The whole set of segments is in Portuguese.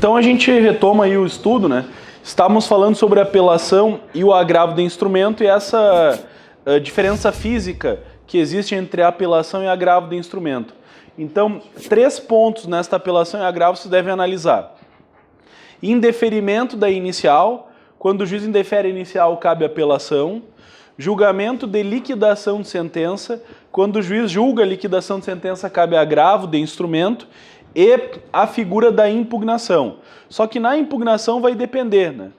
Então a gente retoma aí o estudo, né? Estávamos falando sobre a apelação e o agravo do instrumento e essa diferença física que existe entre a apelação e o agravo do instrumento. Então, 3 pontos nesta apelação e agravo se devem analisar. Indeferimento da inicial, quando o juiz indefere a inicial, cabe apelação. Julgamento de liquidação de sentença, quando o juiz julga a liquidação de sentença, cabe agravo de instrumento. E a figura da impugnação. Só que na impugnação vai depender, né,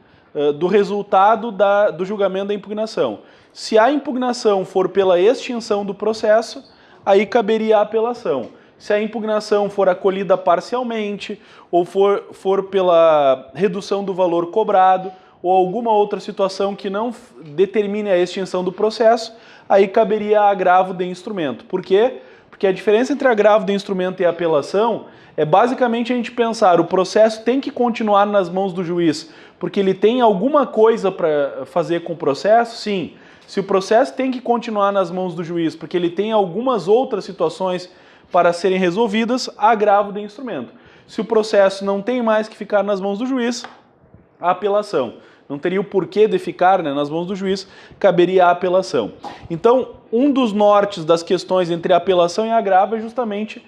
do resultado do julgamento da impugnação. Se a impugnação for pela extinção do processo, aí caberia a apelação. Se a impugnação for acolhida parcialmente, ou for pela redução do valor cobrado, ou alguma outra situação que não determine a extinção do processo, aí caberia agravo de instrumento. Por quê? Porque a diferença entre agravo de instrumento e apelação é basicamente a gente pensar, o processo tem que continuar nas mãos do juiz, porque ele tem alguma coisa para fazer com o processo? Sim. Se o processo tem que continuar nas mãos do juiz, porque ele tem algumas outras situações para serem resolvidas, agravo de instrumento. Se o processo não tem mais que ficar nas mãos do juiz, a apelação. Não teria o porquê de ficar, né, nas mãos do juiz, caberia a apelação. Então, um dos nortes das questões entre apelação e agravo é justamente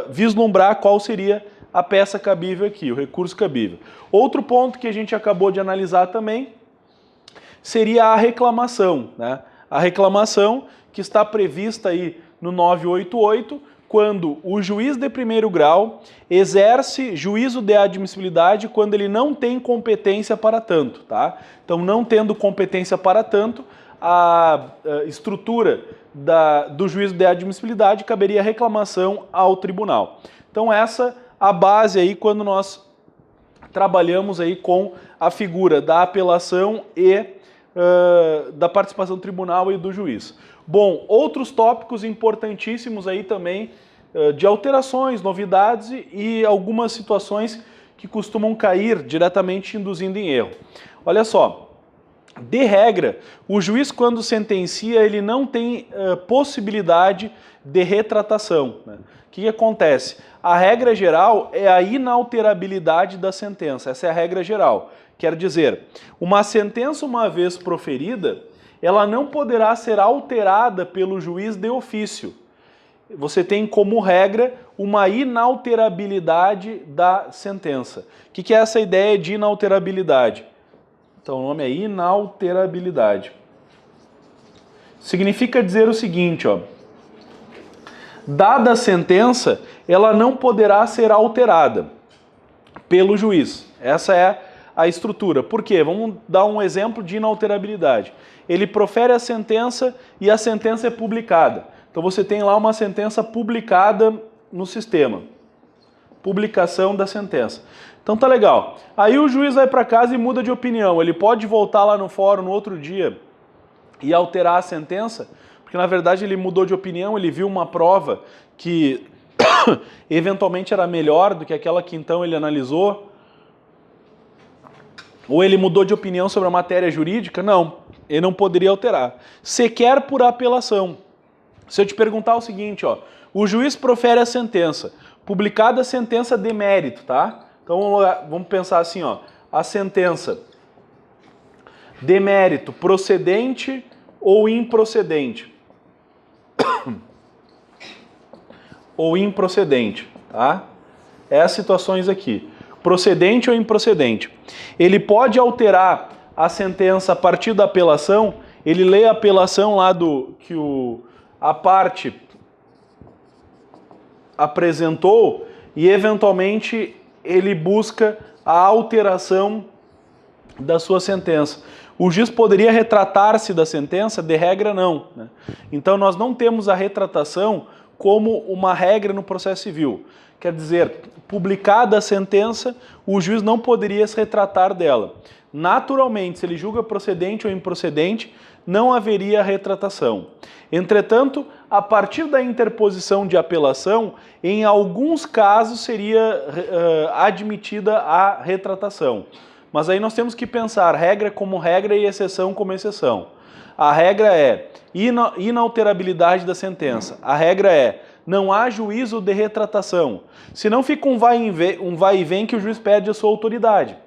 vislumbrar qual seria a peça cabível aqui, o recurso cabível. Outro ponto que a gente acabou de analisar também seria a reclamação, né? A reclamação que está prevista aí no 988, quando o juiz de primeiro grau exerce juízo de admissibilidade quando ele não tem competência para tanto, tá? Então, não tendo competência para tanto, a estrutura do juízo de admissibilidade caberia reclamação ao tribunal. Então, essa a base aí quando nós trabalhamos aí com a figura da apelação e da participação do tribunal e do juiz. Bom, outros tópicos importantíssimos aí também de alterações, novidades e algumas situações que costumam cair diretamente induzindo em erro. Olha só, de regra, o juiz quando sentencia ele não tem possibilidade de retratação, né? O que acontece? A regra geral é a inalterabilidade da sentença, essa é a regra geral. Quer dizer, uma sentença uma vez proferida, ela não poderá ser alterada pelo juiz de ofício. Você tem como regra uma inalterabilidade da sentença. O que é essa ideia de inalterabilidade? Então o nome é inalterabilidade. Significa dizer o seguinte, ó. Dada a sentença, ela não poderá ser alterada pelo juiz. Essa é a estrutura. Por quê? Vamos dar um exemplo de inalterabilidade. Ele profere a sentença e a sentença é publicada. Então você tem lá uma sentença publicada no sistema. Publicação da sentença. Então tá legal. Aí o juiz vai para casa e muda de opinião. Ele pode voltar lá no fórum no outro dia e alterar a sentença, porque na verdade ele mudou de opinião, ele viu uma prova que eventualmente era melhor do que aquela que então ele analisou. Ou ele mudou de opinião sobre a matéria jurídica? Não, ele não poderia alterar. Sequer por apelação. Se eu te perguntar o seguinte, ó, o juiz profere a sentença, publicada a sentença de mérito, tá? Então vamos pensar assim, ó, a sentença de mérito procedente ou improcedente? Ou improcedente, tá? Essas situações aqui. Procedente ou improcedente. Ele pode alterar a sentença a partir da apelação, ele lê a apelação lá que a parte apresentou e eventualmente ele busca a alteração da sua sentença. O juiz poderia retratar-se da sentença? De regra, não, né? Então nós não temos a retratação como uma regra no processo civil. Quer dizer, publicada a sentença, o juiz não poderia se retratar dela. Naturalmente, se ele julga procedente ou improcedente, não haveria retratação. Entretanto, a partir da interposição de apelação, em alguns casos seria admitida a retratação. Mas aí nós temos que pensar regra como regra e exceção como exceção. A regra é inalterabilidade da sentença. A regra é não há juízo de retratação. Senão fica um vai e vem que o juiz perde a sua autoridade.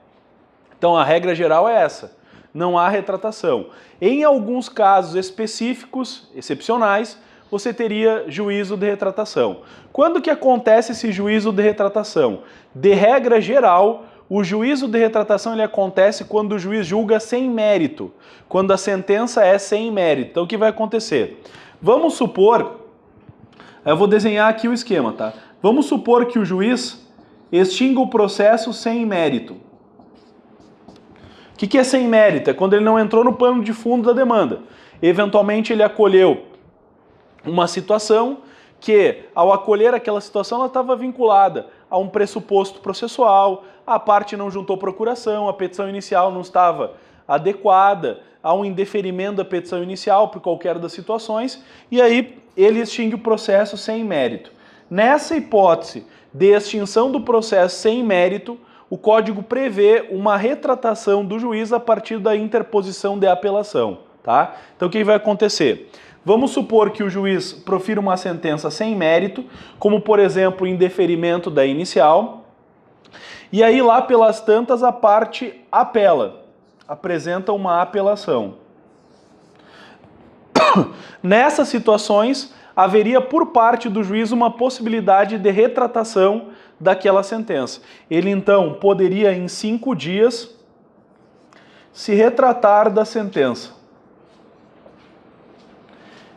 Então a regra geral é essa, não há retratação. Em alguns casos específicos, excepcionais, você teria juízo de retratação. Quando que acontece esse juízo de retratação? De regra geral, o juízo de retratação ele acontece quando o juiz julga sem mérito, quando a sentença é sem mérito. Então o que vai acontecer? Vamos supor, eu vou desenhar aqui o esquema, tá? Vamos supor que o juiz extinga o processo sem mérito. O que é sem mérito? É quando ele não entrou no pano de fundo da demanda. Eventualmente ele acolheu uma situação que, ao acolher aquela situação, ela estava vinculada a um pressuposto processual, a parte não juntou procuração, a petição inicial não estava adequada, há um indeferimento da petição inicial por qualquer das situações, e aí ele extingue o processo sem mérito. Nessa hipótese de extinção do processo sem mérito, o Código prevê uma retratação do juiz a partir da interposição de apelação, tá? Então o que vai acontecer? Vamos supor que o juiz profira uma sentença sem mérito, como por exemplo o indeferimento da inicial, e aí lá pelas tantas a parte apela, apresenta uma apelação. Nessas situações, haveria por parte do juiz uma possibilidade de retratação daquela sentença. Ele então poderia em 5 dias se retratar da sentença.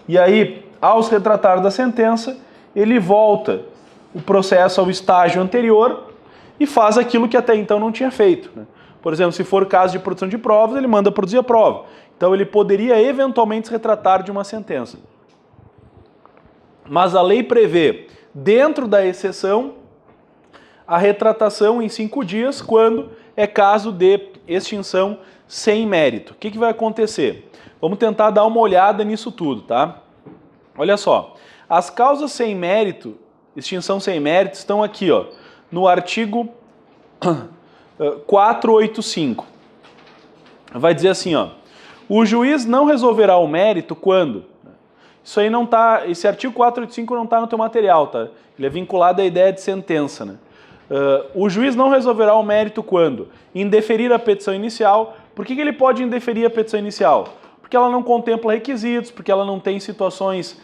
E aí, ao se retratar da sentença, ele volta o processo ao estágio anterior e faz aquilo que até então não tinha feito, né? Por exemplo, se for caso de produção de provas, ele manda produzir a prova. Então ele poderia eventualmente se retratar de uma sentença. Mas a lei prevê, dentro da exceção, a retratação em 5 dias, quando é caso de extinção sem mérito. O que vai acontecer? Vamos tentar dar uma olhada nisso tudo, tá? Olha só, as causas sem mérito, extinção sem mérito, estão aqui, ó, no artigo 485. Vai dizer assim, ó, o juiz não resolverá o mérito quando... Isso aí não tá, esse artigo 485 não está no teu material, tá? Ele é vinculado à ideia de sentença, né? O juiz não resolverá o mérito quando indeferir a petição inicial. Por que ele pode indeferir a petição inicial? Porque ela não contempla requisitos, porque ela não tem situações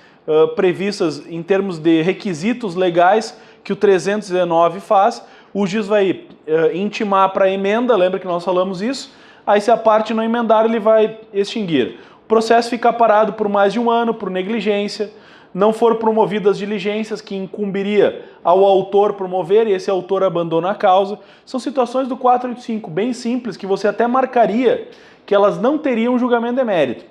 previstas em termos de requisitos legais que o 319 faz. O juiz vai intimar para emenda, lembra que nós falamos isso? Aí se a parte não emendar, ele vai extinguir. O processo fica parado por mais de 1 ano, por negligência, não for promovidas diligências que incumbiria ao autor promover e esse autor abandona a causa. São situações do 485, bem simples, que você até marcaria que elas não teriam julgamento de mérito.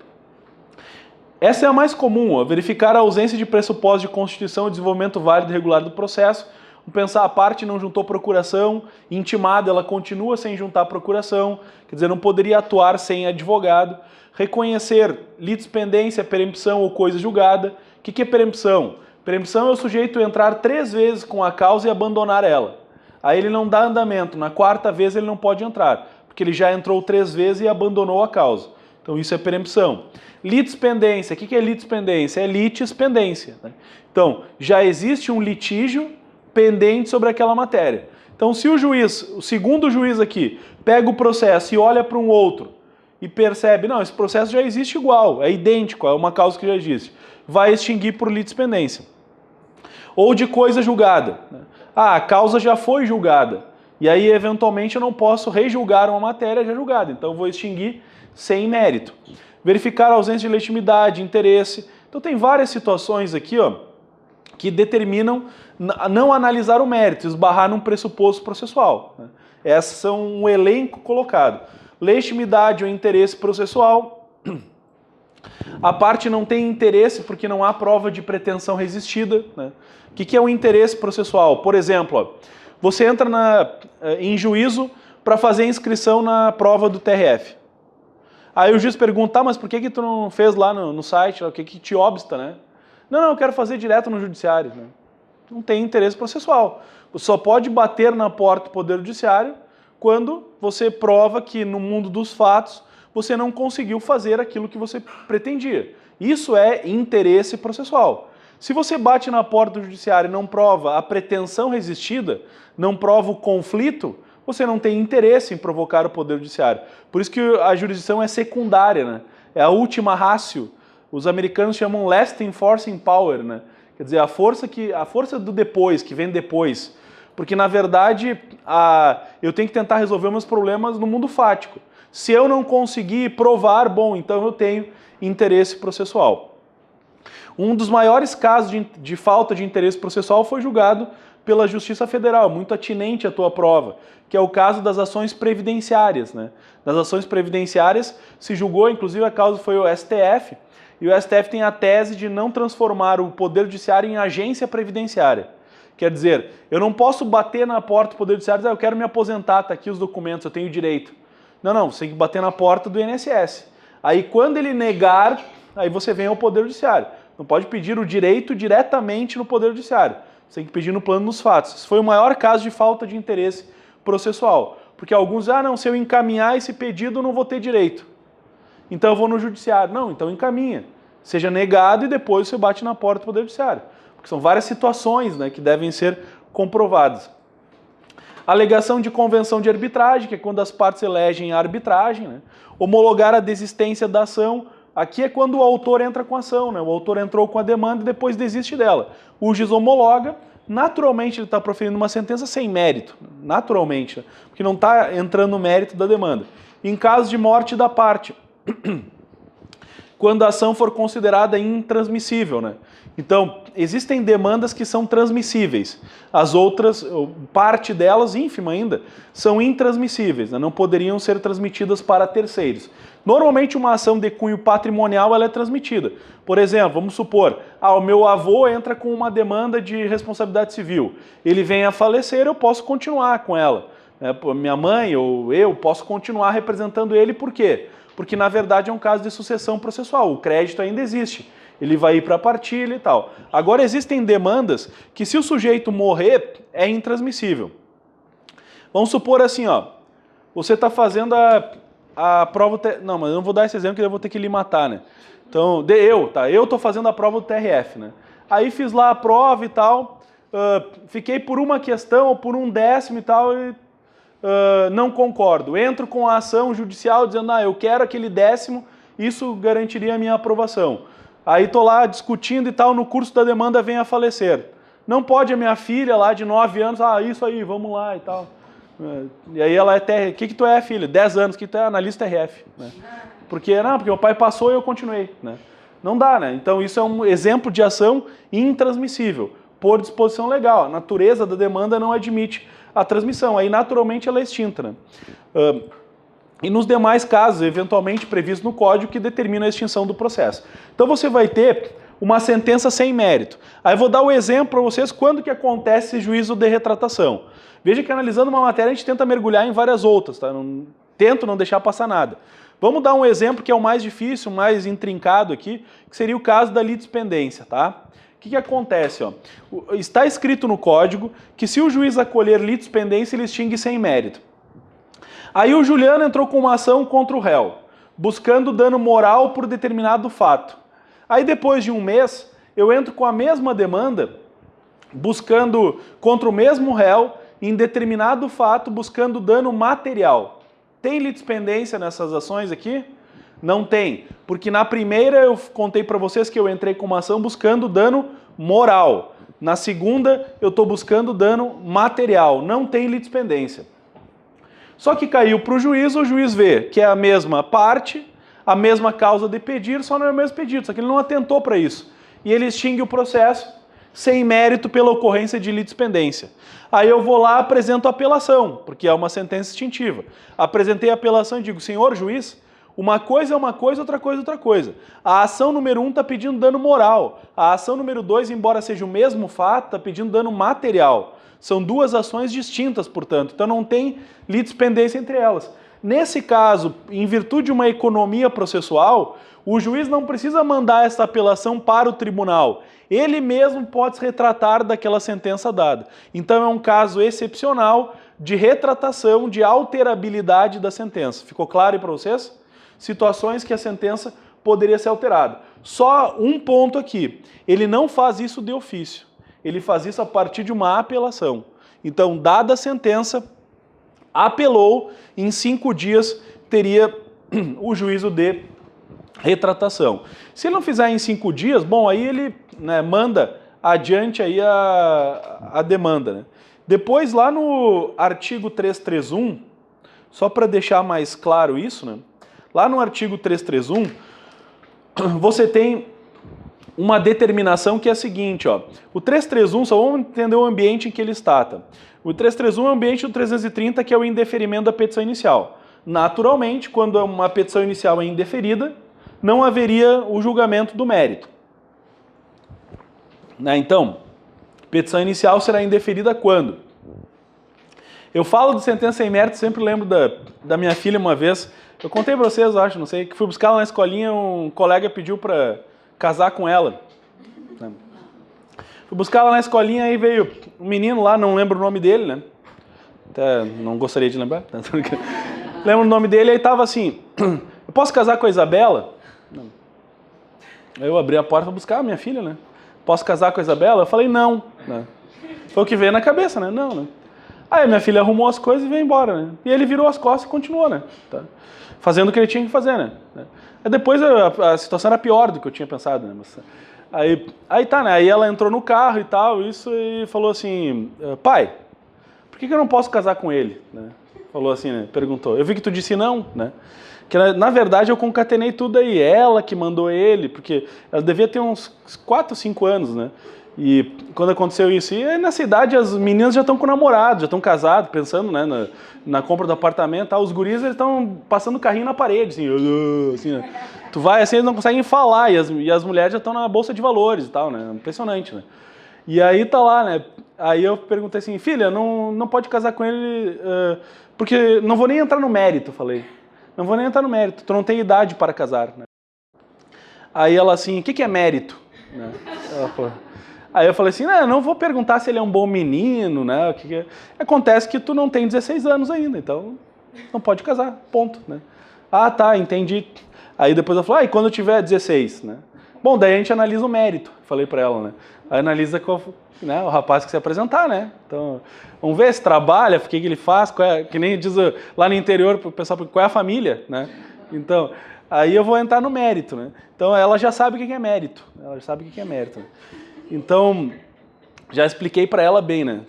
Essa é a mais comum, ó, verificar a ausência de pressupostos de constituição e desenvolvimento válido e regular do processo. Vamos pensar, a parte não juntou procuração, intimada, ela continua sem juntar procuração, quer dizer, não poderia atuar sem advogado. Reconhecer litispendência, perempção ou coisa julgada. O que é perempção? Perempção é o sujeito entrar 3 vezes com a causa e abandonar ela. Aí ele não dá andamento, na 4ª vez ele não pode entrar, porque ele já entrou 3 vezes e abandonou a causa. Então isso é perempção. Litispendência, o que é litispendência? É litispendência, né? Então, já existe um litígio pendente sobre aquela matéria. Então se o juiz, o segundo juiz aqui, pega o processo e olha para um outro e percebe, não, esse processo já existe igual, é idêntico, é uma causa que já existe, vai extinguir por litispendência. Ou de coisa julgada, né? Ah, a causa já foi julgada, e aí eventualmente eu não posso rejulgar uma matéria já julgada, então eu vou extinguir sem mérito. Verificar a ausência de legitimidade, interesse. Então tem várias situações aqui, ó, que determinam não analisar o mérito, esbarrar num pressuposto processual, né? Essas são um elenco colocado. Legitimidade ou interesse processual. A parte não tem interesse porque não há prova de pretensão resistida, né? O que é o interesse processual? Por exemplo, ó, você entra em juízo para fazer inscrição na prova do TRF. Aí o juiz pergunta, mas por que tu não fez lá no site? O que te obsta, né? Não, eu quero fazer direto no judiciário, né? Não tem interesse processual. Você só pode bater na porta do Poder Judiciário quando você prova que no mundo dos fatos você não conseguiu fazer aquilo que você pretendia. Isso é interesse processual. Se você bate na porta do judiciário e não prova a pretensão resistida, não prova o conflito, você não tem interesse em provocar o poder judiciário. Por isso que a jurisdição é secundária, né? É a última ratio. Os americanos chamam last enforcing power, né? Quer dizer, a força do depois, que vem depois. Porque, na verdade, eu tenho que tentar resolver meus problemas no mundo fático. Se eu não conseguir provar, bom, então eu tenho interesse processual. Um dos maiores casos de falta de interesse processual foi julgado pela Justiça Federal, muito atinente à tua prova, que é o caso das ações previdenciárias, né? Das ações previdenciárias se julgou, inclusive a causa foi o STF, e o STF tem a tese de não transformar o Poder Judiciário em agência previdenciária. Quer dizer, eu não posso bater na porta do Poder Judiciário e dizer, eu quero me aposentar, tá aqui os documentos, eu tenho direito. Não, você tem que bater na porta do INSS. Aí quando ele negar, aí você vem ao Poder Judiciário. Não pode pedir o direito diretamente no Poder Judiciário. Você tem que pedir no plano dos fatos. Esse foi o maior caso de falta de interesse processual. Porque alguns, não, se eu encaminhar esse pedido eu não vou ter direito. Então eu vou no Judiciário. Não, então encaminha. Seja negado e depois você bate na porta do Poder Judiciário. Porque são várias situações, né, que devem ser comprovadas. Alegação de convenção de arbitragem, que é quando as partes elegem a arbitragem, né? Homologar a desistência da ação. Aqui é quando o autor entra com a ação, né? O autor entrou com a demanda e depois desiste dela. O juiz homologa, naturalmente ele está proferindo uma sentença sem mérito, naturalmente, né? Porque não está entrando no mérito da demanda. Em caso de morte da parte, quando a ação for considerada intransmissível, né? Então, existem demandas que são transmissíveis. As outras, parte delas, ínfima ainda, são intransmissíveis, né? Não poderiam ser transmitidas para terceiros. Normalmente, uma ação de cunho patrimonial ela é transmitida. Por exemplo, vamos supor, o meu avô entra com uma demanda de responsabilidade civil. Ele vem a falecer, eu posso continuar com ela. Minha mãe ou eu posso continuar representando ele, por quê? Porque, na verdade, é um caso de sucessão processual. O crédito ainda existe. Ele vai ir para a partilha e tal. Agora, existem demandas que, se o sujeito morrer, é intransmissível. Vamos supor assim, você está fazendo a prova... Não, mas eu não vou dar esse exemplo, que eu vou ter que lhe matar, né? Então, eu estou fazendo a prova do TRF, né? Aí fiz lá a prova e tal, fiquei por uma questão ou por um décimo e tal, e não concordo. Entro com a ação judicial dizendo, eu quero aquele décimo, isso garantiria a minha aprovação. Aí estou lá discutindo e tal, no curso da demanda vem a falecer. Não pode a minha filha lá de 9 anos, isso aí, vamos lá e tal. E aí ela o que tu é, filha? 10 anos, que tu é analista RF. Né? Porque meu pai passou e eu continuei. Né? Não dá, né? Então isso é um exemplo de ação intransmissível, por disposição legal. A natureza da demanda não admite a transmissão, aí naturalmente ela é extinta. Né? E nos demais casos, eventualmente previstos no Código, que determina a extinção do processo. Então você vai ter uma sentença sem mérito. Aí eu vou dar o exemplo para vocês quando que acontece esse juízo de retratação. Veja que analisando uma matéria a gente tenta mergulhar em várias outras, tá? Tento não deixar passar nada. Vamos dar um exemplo que é o mais difícil, o mais intrincado aqui, que seria o caso da litispendência, tá? O que acontece? Está escrito no Código que se o juiz acolher litispendência, ele extingue sem mérito. Aí o Juliano entrou com uma ação contra o réu, buscando dano moral por determinado fato. Aí depois de um mês, eu entro com a mesma demanda, buscando contra o mesmo réu, em determinado fato, buscando dano material. Tem litispendência nessas ações aqui? Não tem, porque na primeira eu contei para vocês que eu entrei com uma ação buscando dano moral. Na segunda, eu estou buscando dano material. Não tem litispendência. Só que caiu para o juiz vê que é a mesma parte, a mesma causa de pedir, só não é o mesmo pedido, só que ele não atentou para isso. E ele extingue o processo sem mérito pela ocorrência de litispendência. Aí eu vou lá e apresento a apelação, porque é uma sentença extintiva. Apresentei a apelação e digo, senhor juiz, uma coisa é uma coisa, outra coisa é outra coisa. A ação número 1 está pedindo dano moral. A ação número 2, embora seja o mesmo fato, está pedindo dano material. São duas ações distintas, portanto, então não tem litispendência entre elas. Nesse caso, em virtude de uma economia processual, o juiz não precisa mandar essa apelação para o tribunal. Ele mesmo pode se retratar daquela sentença dada. Então é um caso excepcional de retratação, de alterabilidade da sentença. Ficou claro aí para vocês? Situações que a sentença poderia ser alterada. Só um ponto aqui, ele não faz isso de ofício, ele faz isso a partir de uma apelação. Então, dada a sentença, apelou, em 5 dias teria o juízo de retratação. Se ele não fizer em 5 dias, bom, aí ele, né, manda adiante aí a demanda. Né? Depois, lá no artigo 331, só para deixar mais claro isso, né? Lá no artigo 331, você tem uma determinação que é a seguinte, ó. O 331, só vamos entender o ambiente em que ele está. Tá? O 331 é o ambiente do 330, que é o indeferimento da petição inicial. Naturalmente, quando uma petição inicial é indeferida, não haveria o julgamento do mérito. Né? Então, petição inicial será indeferida quando? Eu falo de sentença sem mérito, sempre lembro da minha filha uma vez. Eu contei pra vocês, eu acho, não sei, que fui buscar ela na escolinha, um colega pediu pra casar com ela. Fui buscar ela na escolinha, aí veio um menino lá, não lembro o nome dele, né? Até não gostaria de lembrar. Lembro o nome dele, aí tava assim, eu posso casar com a Isabela? Não. Eu abri a porta para buscar a minha filha, né? Posso casar com a Isabela? Eu falei, não. Né? Foi o que veio na cabeça, né? Não, né? Aí minha filha arrumou as coisas e veio embora, né? E ele virou as costas e continuou, né? Tá? Fazendo o que ele tinha que fazer, né? Aí depois a situação era pior do que eu tinha pensado, né? Mas, aí tá, né? Aí ela entrou no carro e tal, isso, e falou assim, pai, por que eu não posso casar com ele? Né? Falou assim, né? Perguntou. Eu vi que tu disse não, né? Que na verdade eu concatenei tudo aí, ela que mandou ele, porque ela devia ter uns 4, 5 anos, né? E quando aconteceu isso, e nessa idade as meninas já estão com namorado, já estão casados, pensando, né, na compra do apartamento, tá? Os guris eles estão passando carrinho na parede, assim, né? Tu vai assim, eles não conseguem falar, e as mulheres já estão na bolsa de valores e tal, né? Impressionante, né? E aí tá lá, né? Aí eu perguntei assim, filha, não pode casar com ele, porque não vou nem entrar no mérito, falei. Não vou nem entrar no mérito, tu não tem idade para casar, né? Aí ela assim, o que é mérito? Né? Ela falou... Aí eu falei assim, não vou perguntar se ele é um bom menino, né? Acontece que tu não tem 16 anos ainda, então não pode casar, ponto, né? Ah, tá, entendi. Aí depois ela falou, e quando eu tiver 16, né? Bom, daí a gente analisa o mérito, falei pra ela, né? Aí analisa né, o rapaz que se apresentar, né? Então, vamos ver se trabalha, o que ele faz, que nem diz lá no interior, o pessoal, qual é a família, né? Então, aí eu vou entrar no mérito, né? Então, ela já sabe o que é mérito, ela já sabe o que é mérito. Então, já expliquei para ela bem, né?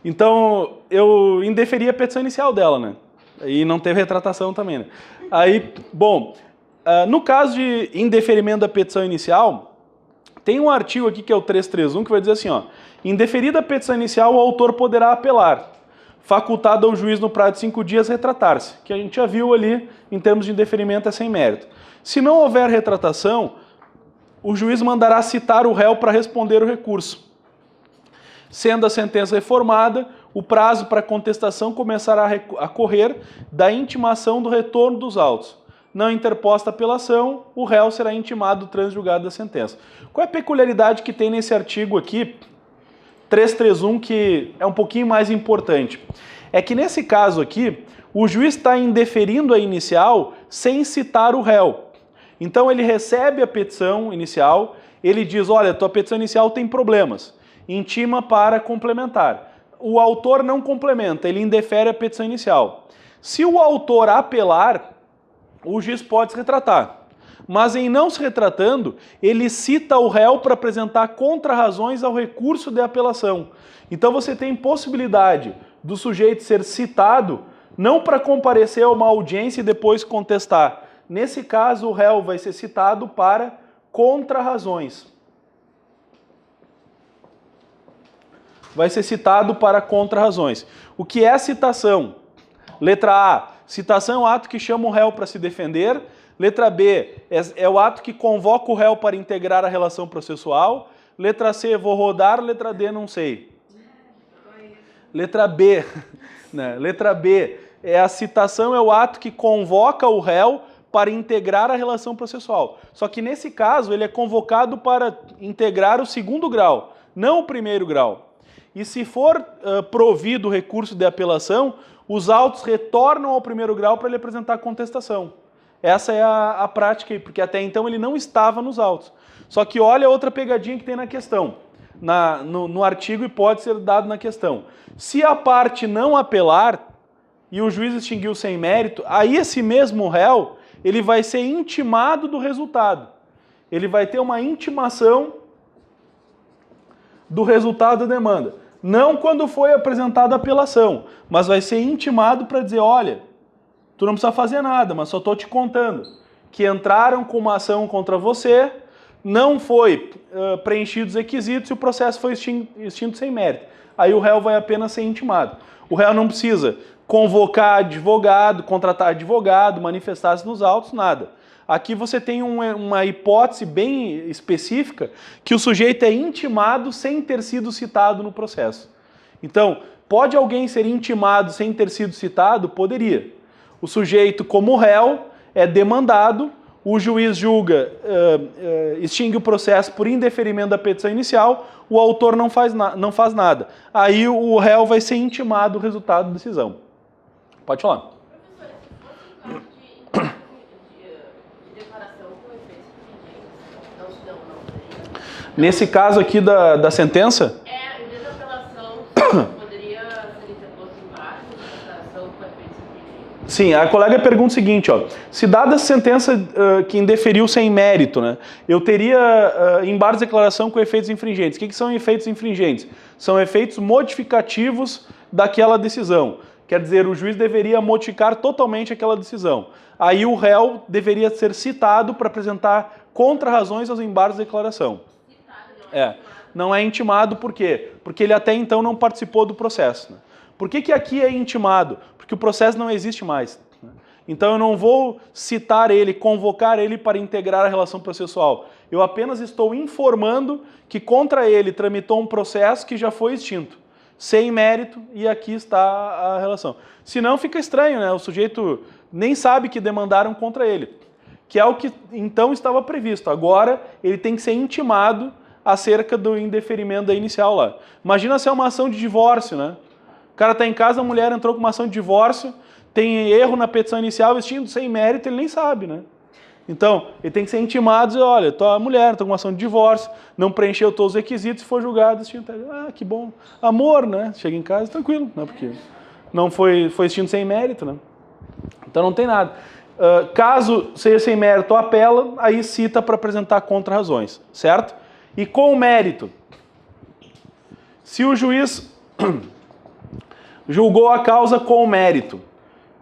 Então, eu indeferi a petição inicial dela, né? E não teve retratação também, né? Aí, bom, no caso de indeferimento da petição inicial, tem um artigo aqui que é o 331 que vai dizer assim, ó, indeferida a petição inicial, o autor poderá apelar, facultado ao juiz no prazo de 5 dias retratar-se, que a gente já viu ali, em termos de indeferimento, é sem mérito. Se não houver retratação, o juiz mandará citar o réu para responder o recurso. Sendo a sentença reformada, o prazo para contestação começará a correr da intimação do retorno dos autos. Não interposta apelação, o réu será intimado do transjulgado da sentença. Qual é a peculiaridade que tem nesse artigo aqui, 331, que é um pouquinho mais importante? É que nesse caso aqui, o juiz está indeferindo a inicial sem citar o réu. Então ele recebe a petição inicial, ele diz, olha, tua petição inicial tem problemas, intima para complementar. O autor não complementa, ele indefere a petição inicial. Se o autor apelar, o juiz pode se retratar. Mas em não se retratando, ele cita o réu para apresentar contrarrazões ao recurso de apelação. Então você tem possibilidade do sujeito ser citado, não para comparecer a uma audiência e depois contestar. Nesse caso, o réu vai ser citado para contrarrazões. Vai ser citado para contrarrazões. O que é citação? Letra A, citação é o ato que chama o réu para se defender. Letra B, é o ato que convoca o réu para integrar a relação processual. Letra C, vou rodar. Letra D, não sei. Letra B, né? Letra B, a citação é o ato que convoca o réu para integrar a relação processual. Só que nesse caso ele é convocado para integrar o 2º grau, não o 1º grau. E se for provido o recurso de apelação, os autos retornam ao 1º grau para ele apresentar contestação. Essa é a prática aí, porque até então ele não estava nos autos. Só que olha outra pegadinha que tem na questão. No artigo e pode ser dado na questão. Se a parte não apelar e o juiz extinguiu sem mérito, aí esse mesmo réu ele vai ser intimado do resultado. Ele vai ter uma intimação do resultado da demanda. Não quando foi apresentada a apelação, mas vai ser intimado para dizer, olha, tu não precisa fazer nada, mas só estou te contando que entraram com uma ação contra você, não foi preenchido os requisitos e o processo foi extinto sem mérito. Aí o réu vai apenas ser intimado. O réu não precisa convocar advogado, contratar advogado, manifestar-se nos autos, nada. Aqui você tem uma hipótese bem específica que o sujeito é intimado sem ter sido citado no processo. Então, pode alguém ser intimado sem ter sido citado? Poderia. O sujeito, como réu, é demandado, o juiz julga, extingue o processo por indeferimento da petição inicial, o autor não faz nada. Aí o réu vai ser intimado o resultado da decisão. Pode falar. Nesse caso aqui da sentença? É, em vez da apelação, poderia ser interposto embaixo, declaração com efeitos infringentes. Sim, a colega pergunta o seguinte, ó, se dada a sentença que indeferiu sem mérito, né, eu teria embargos de declaração com efeitos infringentes. O que são efeitos infringentes? São efeitos modificativos daquela decisão. Quer dizer, o juiz deveria modificar totalmente aquela decisão. Aí o réu deveria ser citado para apresentar contra-razões aos embargos de declaração. Não é intimado por quê? Porque ele até então não participou do processo. Né? Por que aqui é intimado? Porque o processo não existe mais. Né? Então eu não vou citar ele, convocar ele para integrar a relação processual. Eu apenas estou informando que contra ele tramitou um processo que já foi extinto, sem mérito, e aqui está a relação. Senão fica estranho, né? O sujeito nem sabe que demandaram contra ele, que é o que então estava previsto. Agora ele tem que ser intimado acerca do indeferimento da inicial lá. Imagina se é uma ação de divórcio, né? O cara está em casa, a mulher entrou com uma ação de divórcio, tem erro na petição inicial, extinto sem mérito, ele nem sabe, né? Então, ele tem que ser intimado e dizer, olha, tua mulher entrou com uma ação de divórcio, não preencheu todos os requisitos, foi julgado, extinto. Ah, que bom. Amor, né? Chega em casa, tranquilo, né? Porque não foi extinto sem mérito, né? Então não tem nada. Caso seja sem mérito, apela, aí cita para apresentar contra-razões, certo? E com o mérito, se o juiz julgou a causa com o mérito,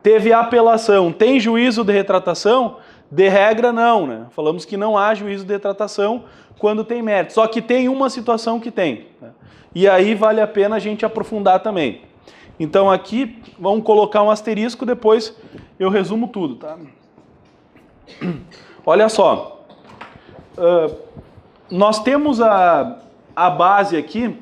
teve apelação, tem juízo de retratação? De regra, não, né? Falamos que não há juízo de retratação quando tem mérito. Só que tem uma situação que tem. Né? E aí vale a pena a gente aprofundar também. Então aqui, vamos colocar um asterisco, depois eu resumo tudo, tá? Olha só. Nós temos a base aqui,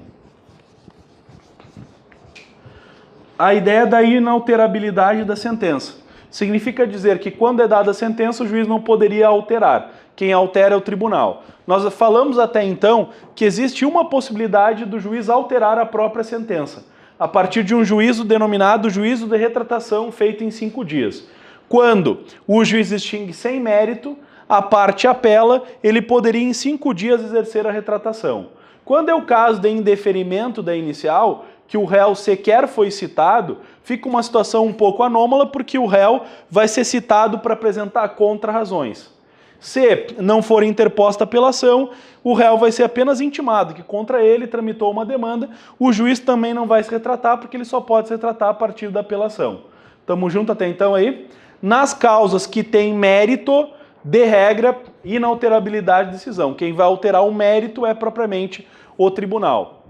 a ideia da inalterabilidade da sentença. Significa dizer que quando é dada a sentença, o juiz não poderia alterar. Quem altera é o tribunal. Nós falamos até então que existe uma possibilidade do juiz alterar a própria sentença, a partir de um juízo denominado juízo de retratação feito em 5 dias. Quando o juiz extingue sem mérito, a parte apela, ele poderia em 5 dias exercer a retratação. Quando é o caso de indeferimento da inicial, que o réu sequer foi citado, fica uma situação um pouco anômala, porque o réu vai ser citado para apresentar contra-razões. Se não for interposta apelação, o réu vai ser apenas intimado que contra ele tramitou uma demanda, o juiz também não vai se retratar, porque ele só pode se retratar a partir da apelação. Estamos juntos até então aí? Nas causas que têm mérito, de regra, inalterabilidade de decisão. Quem vai alterar o mérito é propriamente o tribunal.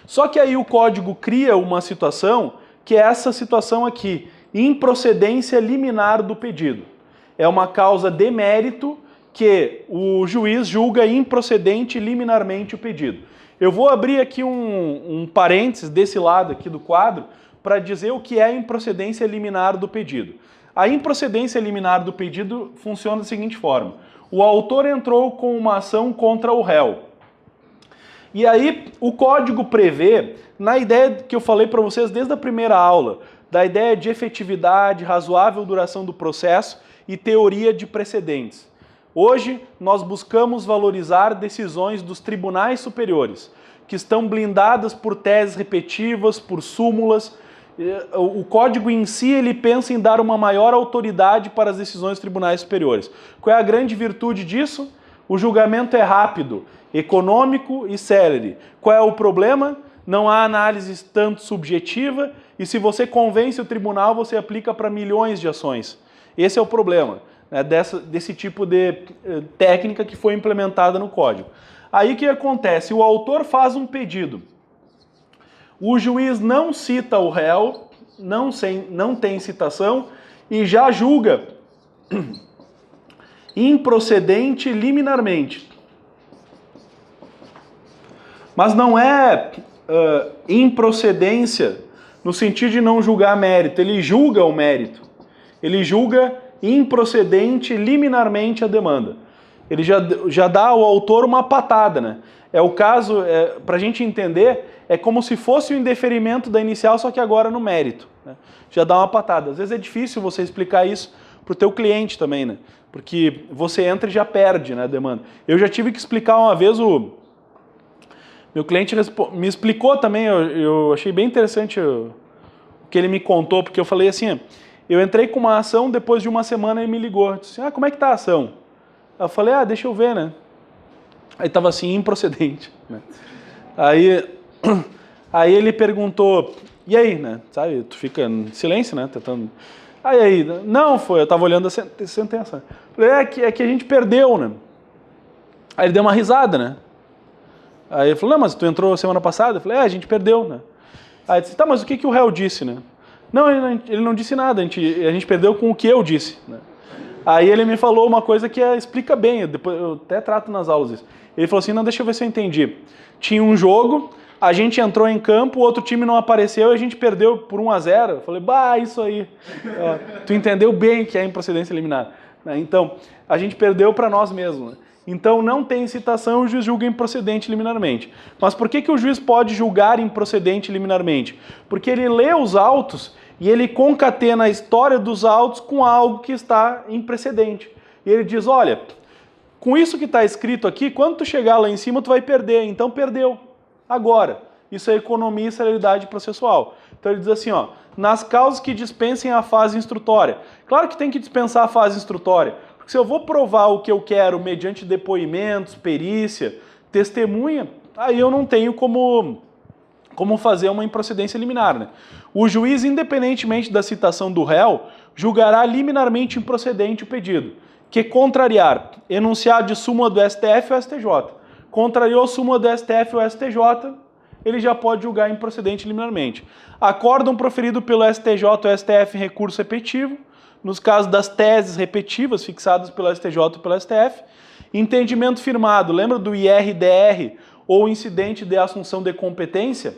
Só que aí o código cria uma situação, que é essa situação aqui, improcedência liminar do pedido. É uma causa de mérito que o juiz julga improcedente liminarmente o pedido. Eu vou abrir aqui um parênteses desse lado aqui do quadro para dizer o que é a improcedência liminar do pedido. A improcedência liminar do pedido funciona da seguinte forma. O autor entrou com uma ação contra o réu. E aí o código prevê, na ideia que eu falei para vocês desde a primeira aula, da ideia de efetividade, razoável duração do processo, e teoria de precedentes. Hoje, nós buscamos valorizar decisões dos tribunais superiores, que estão blindadas por teses repetitivas, por súmulas. O código em si, ele pensa em dar uma maior autoridade para as decisões dos tribunais superiores. Qual é a grande virtude disso? O julgamento é rápido, econômico e célere. Qual é o problema? Não há análise tanto subjetiva e se você convence o tribunal, você aplica para milhões de ações. Esse é o problema, né, desse tipo de técnica que foi implementada no código. Aí o que acontece? O autor faz um pedido. O juiz não cita o réu, não tem citação e já julga improcedente liminarmente. Mas não é improcedência no sentido de não julgar mérito, ele julga o mérito. Ele julga improcedente liminarmente a demanda. Ele já dá ao autor uma patada, né? É o caso, para a gente entender, é como se fosse o indeferimento da inicial, só que agora no mérito, né? Já dá uma patada. Às vezes é difícil você explicar isso para o teu cliente também, né? Porque você entra e já perde, né, a demanda. Eu já tive que explicar uma vez, meu cliente me explicou também, eu achei bem interessante o que ele me contou, porque eu falei assim, eu entrei com uma ação, depois de uma semana ele me ligou, disse, como é que tá a ação? Eu falei, deixa eu ver, né? Aí tava assim, improcedente, né? Aí ele perguntou, e aí, né? Sabe, tu fica em silêncio, né? Tentando... Aí, não, eu tava olhando a sentença. Falei, é que a gente perdeu, né? Aí ele deu uma risada, né? Aí ele falou, não, mas tu entrou semana passada? Eu falei, a gente perdeu, né? Aí ele disse, tá, mas o que o réu disse, né? Não, ele não disse nada, a gente perdeu com o que eu disse, né? Aí ele me falou uma coisa que explica bem, eu até trato nas aulas isso. Ele falou assim, não, deixa eu ver se eu entendi. Tinha um jogo, a gente entrou em campo, o outro time não apareceu e a gente perdeu por 1-0. Eu falei, isso aí. Tu entendeu bem que é improcedência liminar. Então, a gente perdeu para nós mesmos, né? Então, não tem citação, o juiz julga improcedente liminarmente. Mas por que o juiz pode julgar improcedente liminarmente? Porque ele lê os autos e ele concatena a história dos autos com algo que está em precedente. E ele diz, olha, com isso que está escrito aqui, quando tu chegar lá em cima, tu vai perder. Então, perdeu. Agora. Isso é economia e celeridade processual. Então, ele diz assim, nas causas que dispensem a fase instrutória. Claro que tem que dispensar a fase instrutória. Porque se eu vou provar o que eu quero mediante depoimentos, perícia, testemunha, aí eu não tenho como fazer uma improcedência liminar, né? O juiz, independentemente da citação do réu, julgará liminarmente improcedente o pedido, que contrariar enunciado de súmula do STF ou STJ. Contrariou súmula do STF ou STJ, ele já pode julgar improcedente liminarmente. Acórdão proferido pelo STJ ou STF em recurso repetitivo, nos casos das teses repetitivas fixadas pelo STJ ou pelo STF. Entendimento firmado, lembra do IRDR ou incidente de assunção de competência?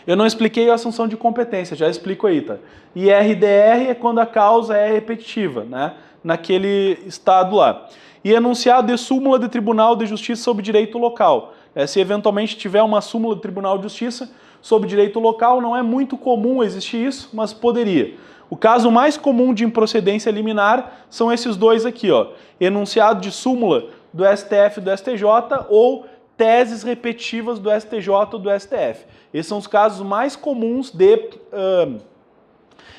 Eu não expliquei a assunção de competência, já explico aí, tá? IRDR é quando a causa é repetitiva, né? Naquele estado lá. E enunciado de súmula de Tribunal de Justiça sobre direito local. Se eventualmente tiver uma súmula do Tribunal de Justiça sobre direito local, não é muito comum existir isso, mas poderia. O caso mais comum de improcedência liminar são esses dois aqui, enunciado de súmula do STF e do STJ ou teses repetitivas do STJ ou do STF. Esses são os casos mais comuns de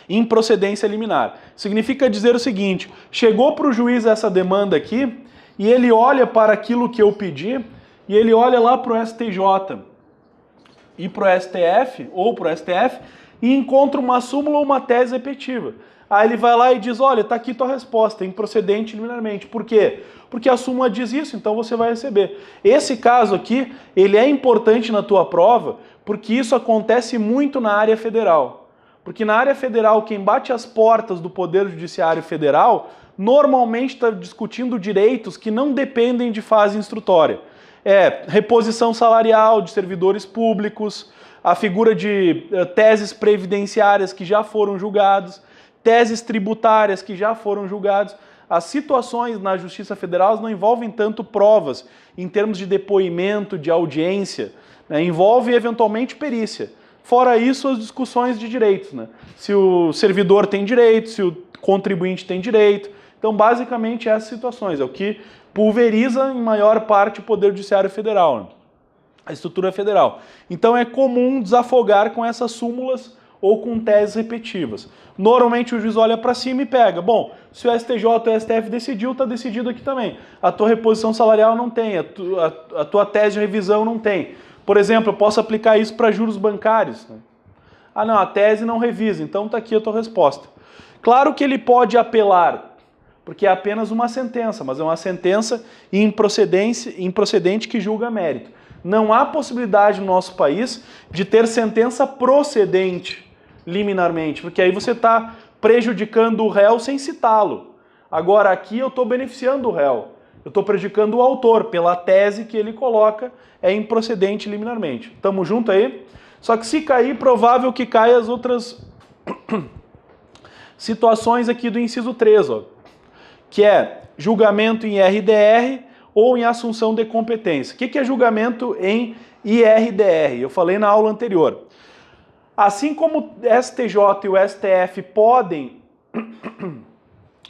improcedência liminar. Significa dizer o seguinte, chegou para o juiz essa demanda aqui e ele olha para aquilo que eu pedi e ele olha lá para o STJ e para o STF ou para o STF e encontra uma súmula ou uma tese repetitiva. Aí ele vai lá e diz, olha, está aqui tua resposta, improcedente liminarmente. Por quê? Porque a súmula diz isso, então você vai receber. Esse caso aqui, ele é importante na tua prova, porque isso acontece muito na área federal. Porque na área federal, quem bate as portas do Poder Judiciário Federal, normalmente está discutindo direitos que não dependem de fase instrutória. Reposição salarial de servidores públicos, a figura de teses previdenciárias que já foram julgados, teses tributárias que já foram julgados. As situações na Justiça Federal não envolvem tanto provas em termos de depoimento, de audiência, né? Envolve eventualmente perícia. Fora isso, as discussões de direitos, né? Se o servidor tem direito, se o contribuinte tem direito. Então, basicamente, essas situações é o que pulveriza em maior parte o Poder Judiciário Federal, né? A estrutura federal. Então, é comum desafogar com essas súmulas ou com teses repetitivas. Normalmente, o juiz olha para cima e pega. Bom, se o STJ ou o STF decidiu, está decidido aqui também. A tua reposição salarial não tem, a tua tese de revisão não tem. Por exemplo, eu posso aplicar isso para juros bancários, né? Ah, não, a tese não revisa, então está aqui a tua resposta. Claro que ele pode apelar, porque é apenas uma sentença, mas é uma sentença improcedente que julga mérito. Não há possibilidade no nosso país de ter sentença procedente liminarmente, porque aí você está prejudicando o réu sem citá-lo. Agora aqui eu estou beneficiando o réu, eu estou prejudicando o autor pela tese que ele coloca, é improcedente liminarmente. Tamo junto aí? Só que se cair, provável que caia as outras situações aqui do inciso 3, ó, que é julgamento em IRDR ou em assunção de competência. O que é julgamento em IRDR? Eu falei na aula anterior. Assim como o STJ e o STF podem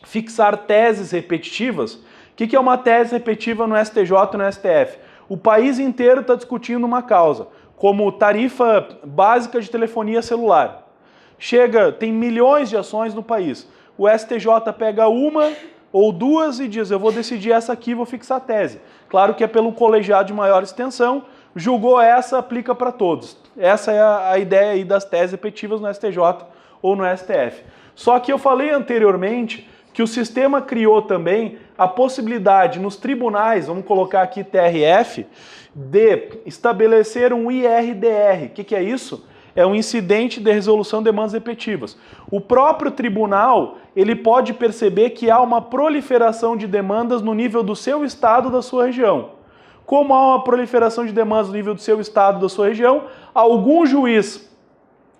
fixar teses repetitivas, o que é uma tese repetitiva no STJ e no STF? O país inteiro está discutindo uma causa, como tarifa básica de telefonia celular. Tem milhões de ações no país. O STJ pega uma ou duas e diz, eu vou decidir essa aqui, vou fixar a tese. Claro que é pelo colegiado de maior extensão, julgou essa, aplica para todos. Essa é a ideia aí das teses repetitivas no STJ ou no STF. Só que eu falei anteriormente que o sistema criou também a possibilidade nos tribunais, vamos colocar aqui TRF, de estabelecer um IRDR. O que é isso? É um incidente de resolução de demandas repetitivas. O próprio tribunal, ele pode perceber que há uma proliferação de demandas no nível do seu estado, da sua região. Como há uma proliferação de demandas no nível do seu estado, da sua região, algum juiz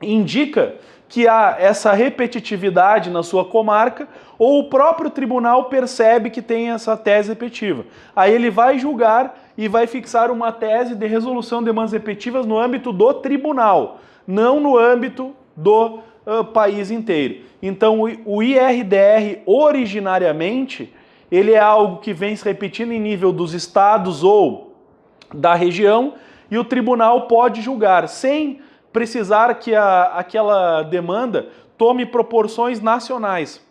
indica que há essa repetitividade na sua comarca, ou o próprio tribunal percebe que tem essa tese repetitiva. Aí ele vai julgar e vai fixar uma tese de resolução de demandas repetitivas no âmbito do tribunal, não no âmbito do país inteiro. Então, o IRDR, originariamente, ele é algo que vem se repetindo em nível dos estados ou da região, e o tribunal pode julgar, sem precisar que aquela demanda tome proporções nacionais.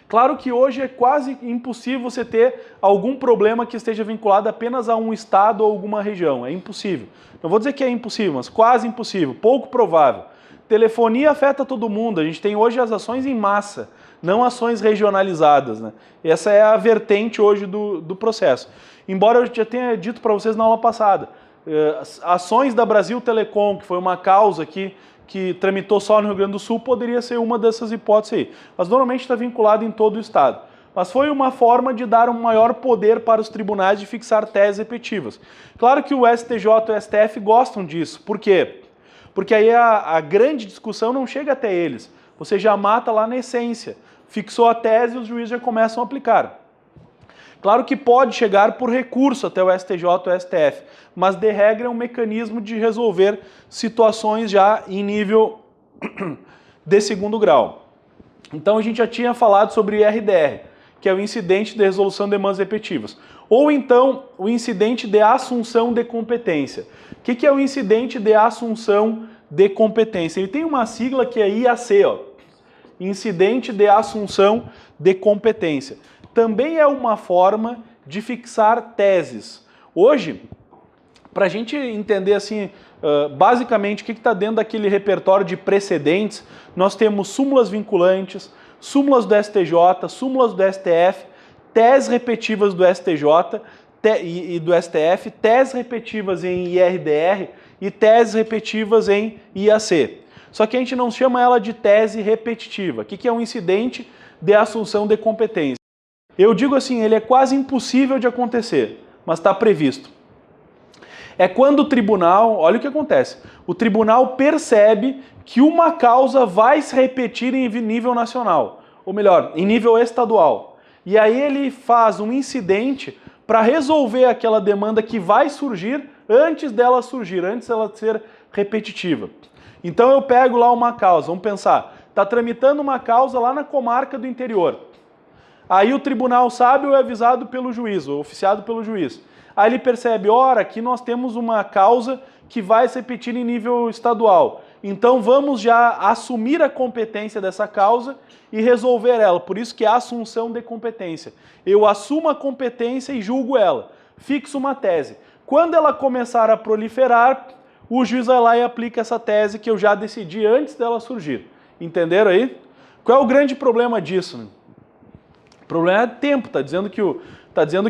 Claro que hoje é quase impossível você ter algum problema que esteja vinculado apenas a um estado ou alguma região. É impossível. Não vou dizer que é impossível, mas quase impossível, pouco provável. Telefonia afeta todo mundo. A gente tem hoje as ações em massa, não ações regionalizadas, né? Essa é a vertente hoje do processo. Embora eu já tenha dito para vocês na aula passada, ações da Brasil Telecom, que foi uma causa que tramitou só no Rio Grande do Sul, poderia ser uma dessas hipóteses aí. Mas normalmente está vinculado em todo o estado. Mas foi uma forma de dar um maior poder para os tribunais de fixar teses repetitivas. Claro que o STJ e o STF gostam disso. Por quê? Porque aí a grande discussão não chega até eles. Você já mata lá na essência. Fixou a tese e os juízes já começam a aplicar. Claro que pode chegar por recurso até o STJ ou o STF, mas de regra é um mecanismo de resolver situações já em nível de segundo grau. Então a gente já tinha falado sobre o IRDR, que é o incidente de resolução de demandas repetitivas. Ou então o incidente de assunção de competência. O que é o incidente de assunção de competência? Ele tem uma sigla que é IAC, ó. Incidente de assunção de competência. Também é uma forma de fixar teses. Hoje, para a gente entender assim, basicamente o que está dentro daquele repertório de precedentes, nós temos súmulas vinculantes, súmulas do STJ, súmulas do STF, teses repetitivas do STJ e do STF, teses repetitivas em IRDR e teses repetitivas em IAC. Só que a gente não chama ela de tese repetitiva. O que é um incidente de assunção de competência? Eu digo assim, ele é quase impossível de acontecer, mas está previsto. É quando o tribunal, olha o que acontece, o tribunal percebe que uma causa vai se repetir em nível nacional, ou melhor, em nível estadual. E aí ele faz um incidente para resolver aquela demanda que vai surgir antes dela surgir, antes dela ser repetitiva. Então eu pego lá uma causa, vamos pensar, está tramitando uma causa lá na comarca do interior. Aí o tribunal sabe ou é avisado pelo juiz, ou oficiado pelo juiz. Aí ele percebe, ora, aqui nós temos uma causa que vai se repetir em nível estadual. Então vamos já assumir a competência dessa causa e resolver ela. Por isso que é a assunção de competência. Eu assumo a competência e julgo ela. Fixo uma tese. Quando ela começar a proliferar, o juiz vai lá e aplica essa tese que eu já decidi antes dela surgir. Entenderam aí? Qual é o grande problema disso, né? O problema é tempo. Está dizendo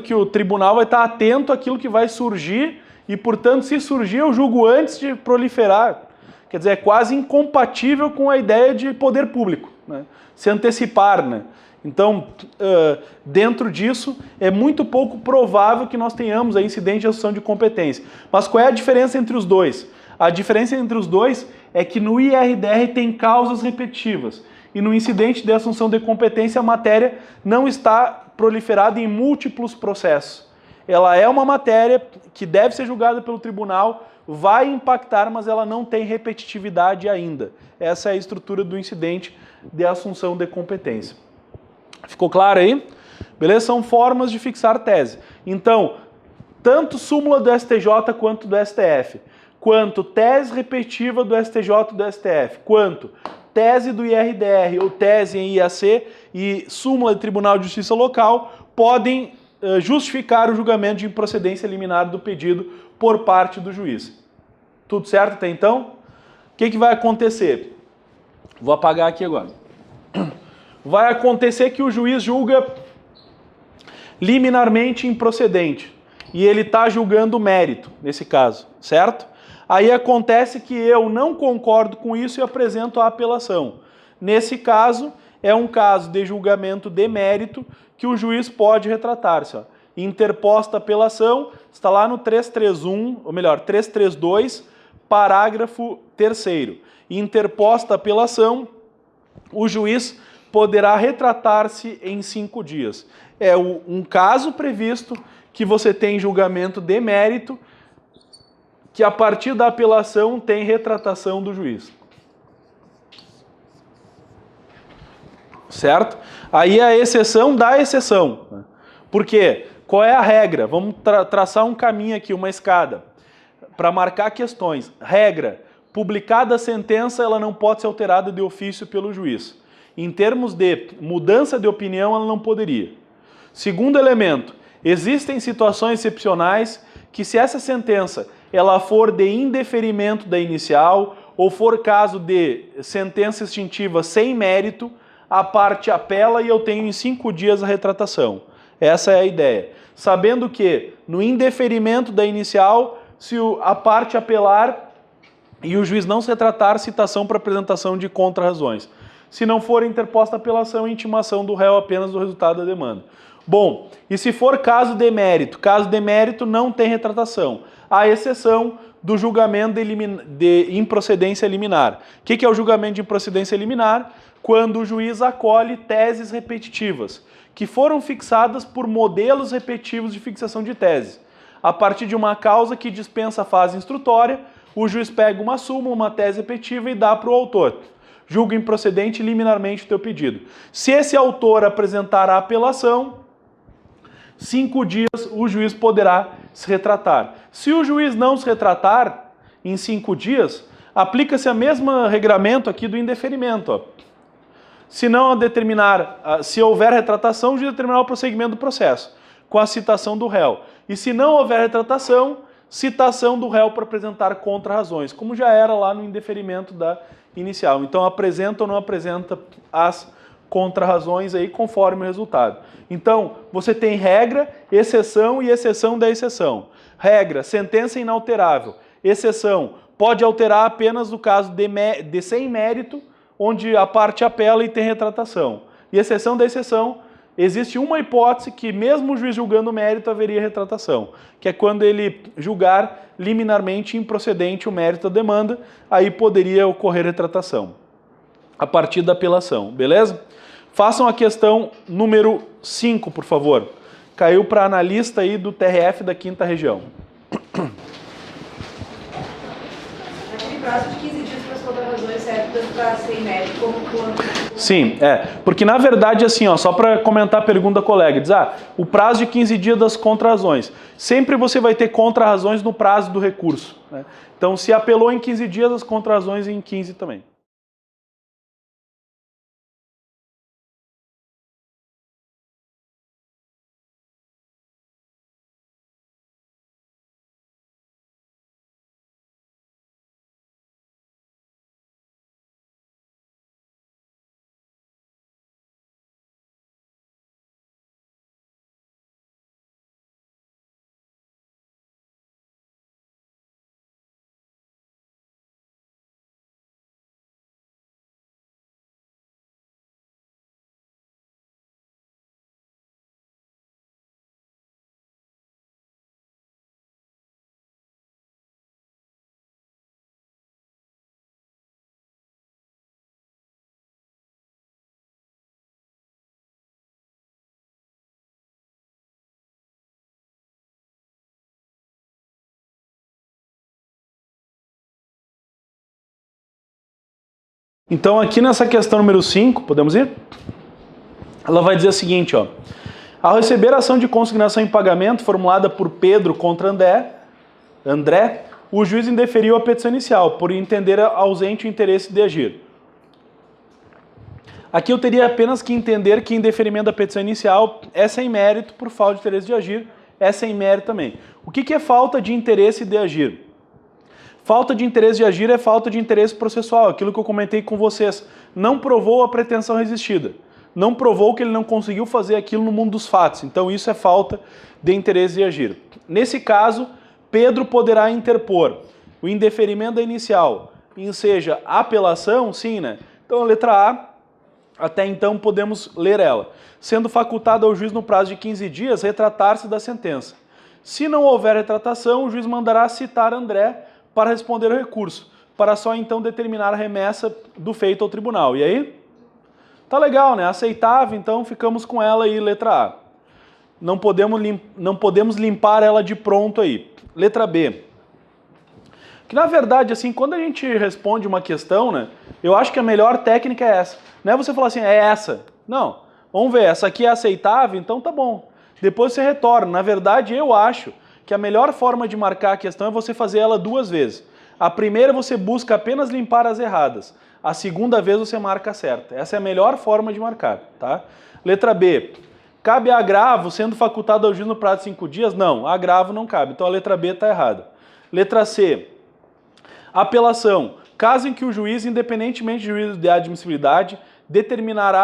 que o tribunal vai estar atento àquilo que vai surgir e, portanto, se surgir, eu julgo antes de proliferar. Quer dizer, é quase incompatível com a ideia de poder público, né? Se antecipar, né? Então, dentro disso, é muito pouco provável que nós tenhamos a incidente de assunção de competência. Mas qual é a diferença entre os dois? A diferença entre os dois é que no IRDR tem causas repetitivas e no incidente de assunção de competência a matéria não está proliferada em múltiplos processos. Ela é uma matéria que deve ser julgada pelo tribunal, vai impactar, mas ela não tem repetitividade ainda. Essa é a estrutura do incidente de assunção de competência. Ficou claro aí? Beleza? São formas de fixar tese. Então, tanto súmula do STJ quanto do STF, quanto tese repetitiva do STJ e do STF, quanto tese do IRDR ou tese em IAC e súmula de Tribunal de Justiça Local podem justificar o julgamento de improcedência liminar do pedido por parte do juiz. Tudo certo até então? O que vai acontecer? Vou apagar aqui agora. Vai acontecer que o juiz julga liminarmente improcedente e ele está julgando o mérito, nesse caso, certo? Aí acontece que eu não concordo com isso e apresento a apelação. Nesse caso, é um caso de julgamento de mérito que o juiz pode retratar-se. Interposta a apelação, está lá no 331, ou melhor, 332, parágrafo 3º. Interposta a apelação, o juiz poderá retratar-se em 5 dias. É um caso previsto que você tem julgamento de mérito, que a partir da apelação tem retratação do juiz. Certo? Aí é a exceção da exceção. Por quê? Qual é a regra? Vamos traçar um caminho aqui, uma escada, para marcar questões. Regra: publicada a sentença, ela não pode ser alterada de ofício pelo juiz. Em termos de mudança de opinião, ela não poderia. Segundo elemento: existem situações excepcionais que, se essa sentença ela for de indeferimento da inicial ou for caso de sentença extintiva sem mérito, a parte apela e eu tenho em 5 dias a retratação. Essa é a ideia. Sabendo que, no indeferimento da inicial, se a parte apelar e o juiz não se retratar, citação para apresentação de contra-razões. Se não for interposta apelação, intimação do réu apenas do resultado da demanda. Bom, e se for caso de mérito? Caso de mérito não tem retratação, à exceção do julgamento de improcedência liminar. O que é o julgamento de improcedência liminar? Quando o juiz acolhe teses repetitivas, que foram fixadas por modelos repetitivos de fixação de tese. A partir de uma causa que dispensa a fase instrutória, o juiz pega uma súmula, uma tese repetitiva e dá para o autor. Julga improcedente liminarmente o teu pedido. Se esse autor apresentar a apelação, 5 dias o juiz poderá se retratar. Se o juiz não se retratar em 5 dias, aplica-se a mesma regramento aqui do indeferimento. Ó. Se não determinar, se houver retratação, o juiz determinar o prosseguimento do processo, com a citação do réu. E se não houver retratação, citação do réu para apresentar contra-razões, como já era lá no indeferimento da inicial. Então apresenta ou não apresenta as contra-razões aí conforme o resultado. Então, você tem regra, exceção e exceção da exceção. Regra: sentença inalterável. Exceção: pode alterar apenas no caso de sem mérito, onde a parte apela e tem retratação. E exceção da exceção: existe uma hipótese que, mesmo o juiz julgando o mérito, haveria retratação, que é quando ele julgar liminarmente improcedente o mérito da demanda, aí poderia ocorrer retratação, a partir da apelação, beleza? Façam a questão número 5, por favor. Caiu para analista aí do TRF da 5ª Região. prazo de 15 dias para as contrarrazões serve tanto para ser mérito como quanto... Sim, porque na verdade assim, ó, só para comentar a pergunta da colega, diz, o prazo de 15 dias das contrarrazões, sempre você vai ter contrarrazões no prazo do recurso, né? Então se apelou em 15 dias, as contrarrazões em 15 também. Então aqui nessa questão número 5, podemos ir? Ela vai dizer o seguinte, ó. Ao receber a ação de consignação em pagamento formulada por Pedro contra André, o juiz indeferiu a petição inicial, por entender ausente o interesse de agir. Aqui eu teria apenas que entender que indeferimento da petição inicial é sem mérito por falta de interesse de agir, é sem mérito também. O que é falta de interesse de agir? Falta de interesse de agir é falta de interesse processual, aquilo que eu comentei com vocês. Não provou a pretensão resistida. Não provou que ele não conseguiu fazer aquilo no mundo dos fatos. Então isso é falta de interesse de agir. Nesse caso, Pedro poderá interpor o indeferimento da inicial, seja apelação, sim, né? Então a letra A, até então podemos ler ela. Sendo facultado ao juiz no prazo de 15 dias retratar-se da sentença. Se não houver retratação, o juiz mandará citar André para responder ao recurso, para só então determinar a remessa do feito ao tribunal. E aí? Tá legal, né? Aceitável, então ficamos com ela aí, letra A. Não podemos limpar ela de pronto aí. Letra B. Que na verdade, assim, quando a gente responde uma questão, né? Eu acho que a melhor técnica é essa. Não é você falar assim, é essa. Não. Vamos ver, essa aqui é aceitável, então tá bom. Depois você retorna. Na verdade, eu acho que a melhor forma de marcar a questão é você fazer ela duas vezes. A primeira você busca apenas limpar as erradas. A segunda vez você marca a certa. Essa é a melhor forma de marcar, tá? Letra B. Cabe agravo sendo facultado ao juiz no prazo de 5 dias? Não, agravo não cabe. Então a letra B está errada. Letra C. Apelação. Caso em que o juiz, independentemente do juízo de admissibilidade, determinar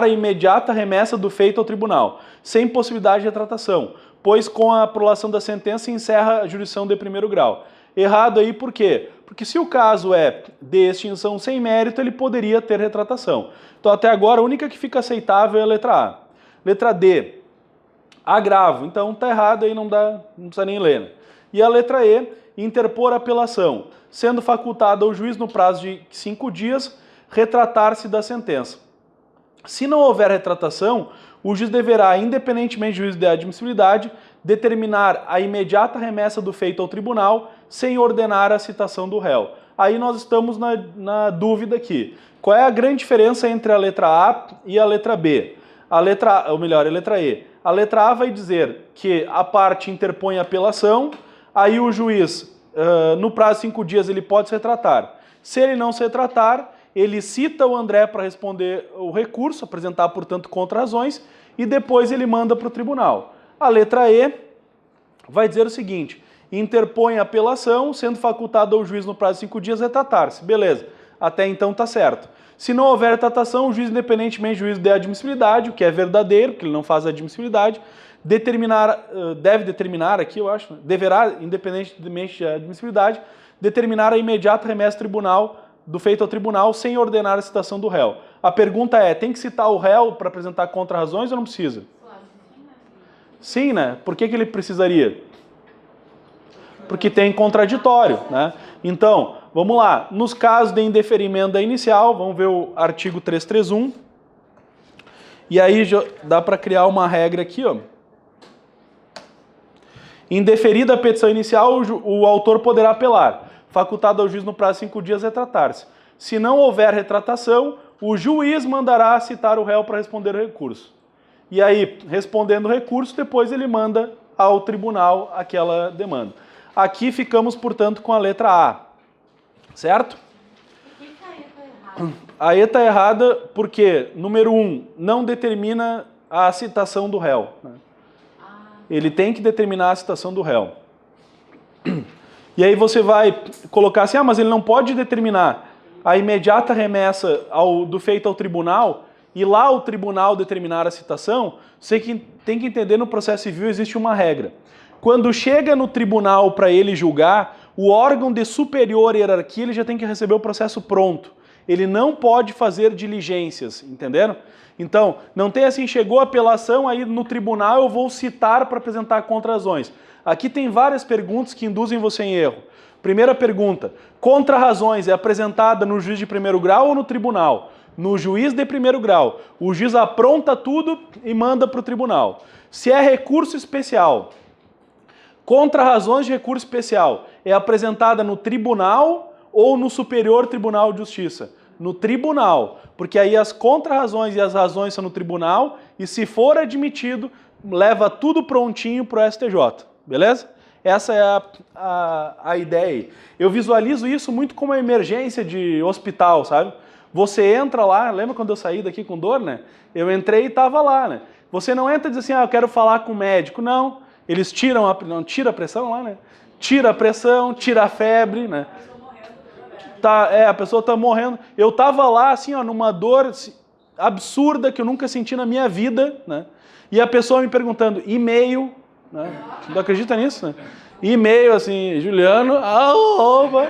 a imediata remessa do feito ao tribunal, sem possibilidade de retratação, pois com a prolação da sentença encerra a jurisdição de primeiro grau. Errado aí por quê? Porque se o caso é de extinção sem mérito, ele poderia ter retratação. Então até agora a única que fica aceitável é a letra A. Letra D. Agravo. Então tá errado aí, não precisa nem ler. Né? E a letra E. Interpor apelação. Sendo facultado ao juiz no prazo de 5 dias, retratar-se da sentença. Se não houver retratação, o juiz deverá, independentemente do juízo de admissibilidade, determinar a imediata remessa do feito ao tribunal sem ordenar a citação do réu. Aí nós estamos na dúvida aqui. Qual é a grande diferença entre a letra A e a letra B? A letra E. A letra A vai dizer que a parte interpõe a apelação, aí o juiz, no prazo de 5 dias, ele pode se retratar. Se ele não se retratar, ele cita o André para responder o recurso, apresentar, portanto, contrarrazões, e depois ele manda para o tribunal. A letra E vai dizer o seguinte, interpõe a apelação, sendo facultado ao juiz no prazo de 5 dias retratar-se. Beleza, até então está certo. Se não houver retratação, o juiz, independentemente do juízo de admissibilidade, o que é verdadeiro, porque ele não faz a admissibilidade, deve determinar aqui, eu acho, deverá, independentemente da admissibilidade, determinar a imediata remessa do feito ao tribunal sem ordenar a citação do réu. A pergunta é, tem que citar o réu para apresentar contrarrazões ou não precisa? Sim, né? Por que ele precisaria? Porque tem contraditório, né? Então, vamos lá. Nos casos de indeferimento da inicial, vamos ver o artigo 331. E aí dá para criar uma regra aqui, ó. Indeferida a petição inicial, o autor poderá apelar. Facultado ao juiz no prazo de 5 dias retratar-se. Se não houver retratação, o juiz mandará citar o réu para responder o recurso. E aí, respondendo o recurso, depois ele manda ao tribunal aquela demanda. Aqui ficamos, portanto, com a letra A. Certo? Por que a E está errada? A E está errada porque, número 1, não determina a citação do réu. Ele tem que determinar a citação do réu. E aí você vai colocar assim, mas ele não pode determinar a imediata remessa do feito ao tribunal e lá o tribunal determinar a citação. Você tem que entender, no processo civil existe uma regra. Quando chega no tribunal para ele julgar, o órgão de superior hierarquia ele já tem que receber o processo pronto. Ele não pode fazer diligências, entenderam? Então, não tem assim, chegou a apelação, aí no tribunal eu vou citar para apresentar contrarrazões. Aqui tem várias perguntas que induzem você em erro. Primeira pergunta, contrarrazões é apresentada no juiz de primeiro grau ou no tribunal? No juiz de primeiro grau. O juiz apronta tudo e manda para o tribunal. Se é recurso especial, contrarrazões de recurso especial é apresentada no tribunal ou no Superior Tribunal de Justiça? No tribunal, porque aí as contrarrazões e as razões são no tribunal e se for admitido, leva tudo prontinho para o STJ, beleza? Essa é a ideia aí. Eu visualizo isso muito como uma emergência de hospital, sabe? Você entra lá, lembra quando eu saí daqui com dor, né? Eu entrei e estava lá, né? Você não entra e diz assim, eu quero falar com o médico. Não, eles tiram a pressão lá, né? Tira a pressão, tira a febre, né? A pessoa tá morrendo. Eu tava lá, assim, ó, numa dor absurda que eu nunca senti na minha vida, né? E a pessoa me perguntando, e-mail, né? Não acredita nisso, né? E-mail, assim, Juliano, opa,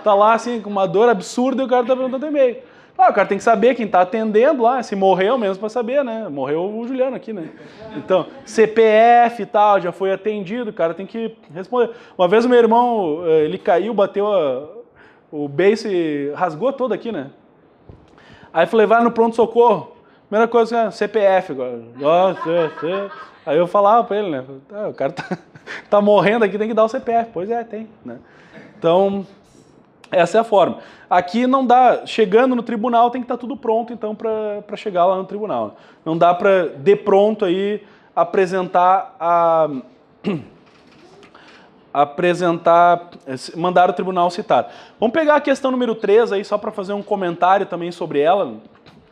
tá lá, assim, com uma dor absurda e o cara tá perguntando e-mail. O cara tem que saber quem tá atendendo lá, se morreu mesmo para saber, né? Morreu o Juliano aqui, né? Então, CPF e tal, já foi atendido, o cara tem que responder. Uma vez o meu irmão, ele caiu, bateu o beiço e rasgou todo aqui, né? Aí falei, vai no pronto-socorro. Primeira coisa, é CPF agora. Aí eu falava pra ele, né? O cara tá morrendo aqui, tem que dar o CPF. Pois é, tem, né? Então, essa é a forma. Aqui não dá, chegando no tribunal tem que estar tudo pronto, então, para chegar lá no tribunal. Não dá para, de pronto, aí, mandar o tribunal citar. Vamos pegar a questão número 3 aí, só para fazer um comentário também sobre ela,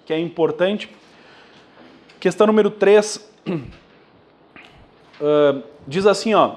que é importante. Questão número 3 diz assim, ó,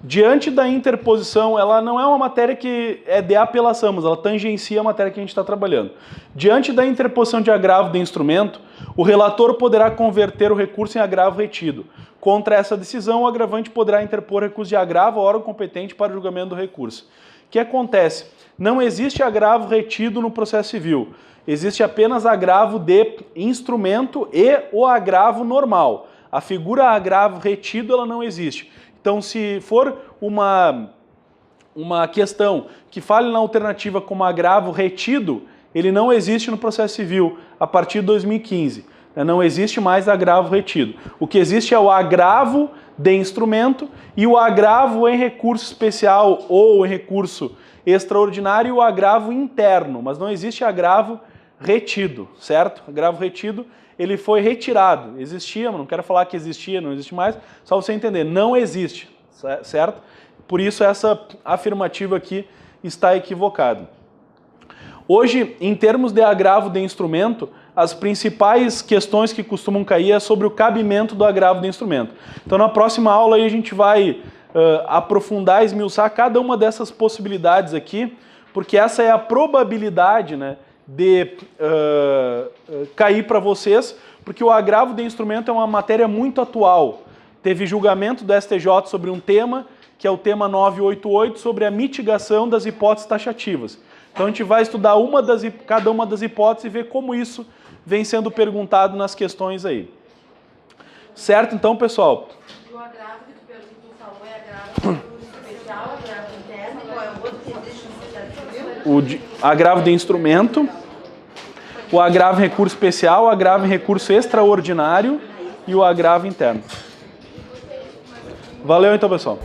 diante da interposição, ela não é uma matéria que é de apelação, mas ela tangencia a matéria que a gente está trabalhando. Diante da interposição de agravo de instrumento, o relator poderá converter o recurso em agravo retido. Contra essa decisão, o agravante poderá interpor recurso de agravo ao órgão competente para o julgamento do recurso. O que acontece? Não existe agravo retido no processo civil. Existe apenas agravo de instrumento e o agravo normal. A figura agravo retido, ela não existe. Então, se for uma questão que fale na alternativa como agravo retido, ele não existe no processo civil a partir de 2015. Não existe mais agravo retido. O que existe é o agravo de instrumento e o agravo em recurso especial ou em recurso extraordinário e o agravo interno, mas não existe agravo retido, certo? Agravo retido, ele foi retirado. Existia, mas não quero falar que existia, não existe mais, só você entender, não existe, certo? Por isso essa afirmativa aqui está equivocada. Hoje, em termos de agravo de instrumento, as principais questões que costumam cair é sobre o cabimento do agravo de instrumento. Então, na próxima aula aí, a gente vai aprofundar, esmiuçar cada uma dessas possibilidades aqui, porque essa é a probabilidade, né, de cair para vocês, porque o agravo de instrumento é uma matéria muito atual. Teve julgamento do STJ sobre um tema, que é o tema 988, sobre a mitigação das hipóteses taxativas. Então a gente vai estudar cada uma das hipóteses e ver como isso vem sendo perguntado nas questões aí. Certo, então, pessoal? O agravo que tu falou é agravo especial, agravo interno, qual é o outro que existe no processo civil? O agravo de instrumento, o agravo em recurso especial, o agravo em recurso extraordinário e o agravo interno. Valeu então, pessoal.